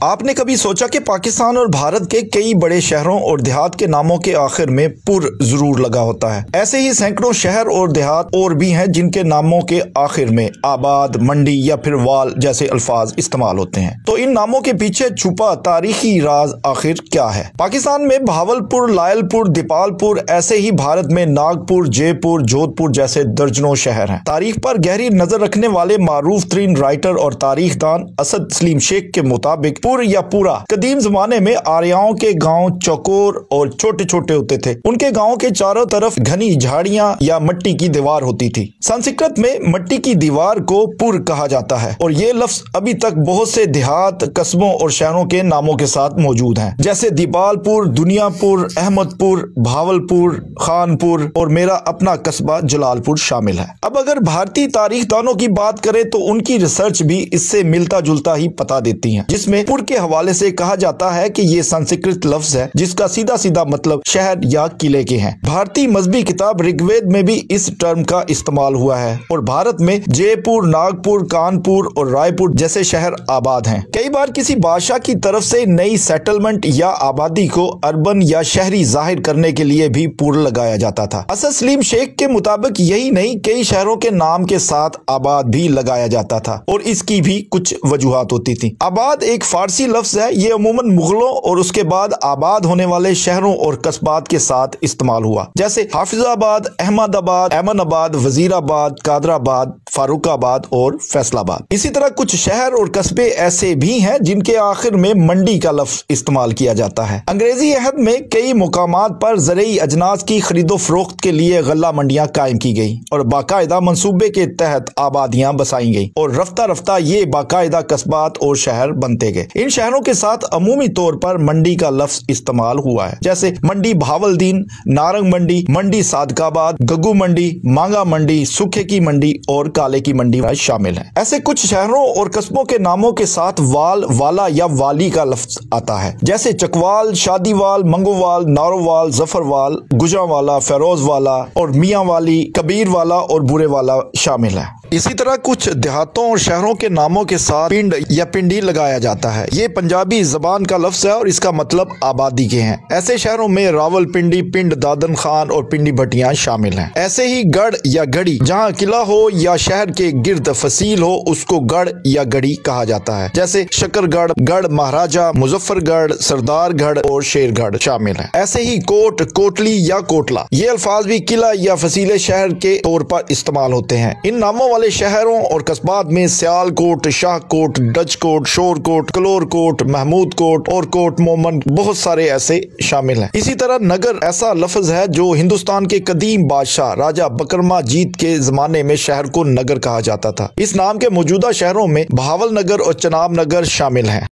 आपने कभी सोचा कि पाकिस्तान और भारत के कई बड़े शहरों और देहात के नामों के आखिर में पुर जरूर लगा होता है। ऐसे ही सैकड़ों शहर और देहात और भी हैं जिनके नामों के आखिर में आबाद, मंडी या फिर वाल जैसे अल्फाज इस्तेमाल होते हैं। तो इन नामों के पीछे छुपा तारीखी राज आखिर क्या है? पाकिस्तान में भावलपुर, लायलपुर, दीपालपुर, ऐसे ही भारत में नागपुर, जयपुर, जोधपुर जैसे दर्जनों शहर हैं। तारीख पर गहरी नजर रखने वाले मारूफ तरीन राइटर और तारीखदान असद सलीम शेख के मुताबिक पुर या पूरा कदीम जमाने में आर्याओं के गांव चौकोर और छोटे छोटे होते थे। उनके गांव के चारों तरफ घनी झाड़ियां या मिट्टी की दीवार होती थी। संस्कृत में मिट्टी की दीवार को पुर कहा जाता है और ये लफ्ज अभी तक बहुत से देहात, कस्बों और शहरों के नामों के साथ मौजूद हैं, जैसे दीपालपुर, दुनियापुर, अहमदपुर, भावलपुर, खानपुर और मेरा अपना कस्बा जलालपुर शामिल है। अब अगर भारतीय तारीखदानों की बात करें तो उनकी रिसर्च भी इससे मिलता जुलता ही पता देती है, जिसमें पुर के हवाले से कहा जाता है कि ये संस्कृत लफ्ज है जिसका सीधा सीधा मतलब शहर या किले के हैं। भारतीय मजहबी किताब ऋग्वेद में भी इस टर्म का इस्तेमाल हुआ है और भारत में जयपुर, नागपुर, कानपुर और रायपुर जैसे शहर आबाद हैं। कई बार किसी बादशाह की तरफ से नई सेटलमेंट या आबादी को अर्बन या शहरी जाहिर करने के लिए भी पुर लगाया जाता था। असद सलीम शेख के मुताबिक यही नहीं, कई शहरों के नाम के साथ आबाद भी लगाया जाता था और इसकी भी कुछ वजूहात होती थी। आबाद एक फारसी लफ्ज है। ये अमूमन मुगलों और उसके बाद आबाद होने वाले शहरों और कस्बात के साथ इस्तेमाल हुआ, जैसे हाफिजाबाद, अहमदाबाद, एमनाबाद, वजीराबाद, कादराबाद, फारूकाबाद और फैसलाबाद। इसी तरह कुछ शहर और कस्बे ऐसे भी हैं जिनके आखिर में मंडी का लफ्ज इस्तेमाल किया जाता है। अंग्रेजी अहद में कई मुकामात पर ज़रूरी अजनास की खरीदो फरोख्त के लिए गल्ला मंडियां कायम की गई और बाकायदा मंसूबे के तहत आबादियां बसाई गई और रफ्ता रफ्ता ये बाकायदा कस्बात और शहर बनते गए। इन शहरों के साथ अमूमी तौर पर मंडी का लफ्ज इस्तेमाल हुआ है, जैसे मंडी भावलदीन, नारंग मंडी, मंडी सादकाबाद, गग्गू मंडी, मांगा मंडी, सूखे की मंडी और काले की मंडी शामिल है। ऐसे कुछ शहरों और कस्बों के नामों के साथ वाल, वाला या वाली का लफ्ज आता है, जैसे चकवाल, शादीवाल, मंगोवाल, नारोवाल, जफरवाल, गुजरावाला, फेरोजवाला और मियांवाली, कबीरवाला और बुरेवाला शामिल है। इसी तरह कुछ देहातों और शहरों के नामों के साथ पिंड या पिंडी लगाया जाता है। ये पंजाबी जबान का लफ्ज है और इसका मतलब आबादी के हैं। ऐसे शहरों में रावलपिंडी, पिंड दादन खान और पिंडी भटियां शामिल हैं। ऐसे ही गढ़ या गढ़ी, जहां किला हो या शहर के गिर्द फसील हो, उसको गढ़ या गढ़ी कहा जाता है, जैसे शकरगढ़, गढ़ महाराजा, मुजफ्फरगढ़, सरदारगढ़ और शेरगढ़ शामिल है। ऐसे ही कोट, कोटली या कोटला, ये अल्फाज भी किला या फसीले शहर के तौर पर इस्तेमाल होते हैं। इन नामों वाले शहरों और कस्बात में सियालकोट, शाहकोट, डचकोट, शोरकोट, कलोरकोट, महमूद कोट और कोट मोमन, बहुत सारे ऐसे शामिल हैं। इसी तरह नगर ऐसा लफ्ज है जो हिंदुस्तान के कदीम बादशाह राजा बकरमाजीत के जमाने में शहर को नगर कहा जाता था। इस नाम के मौजूदा शहरों में भावल नगर और चनाब नगर शामिल हैं।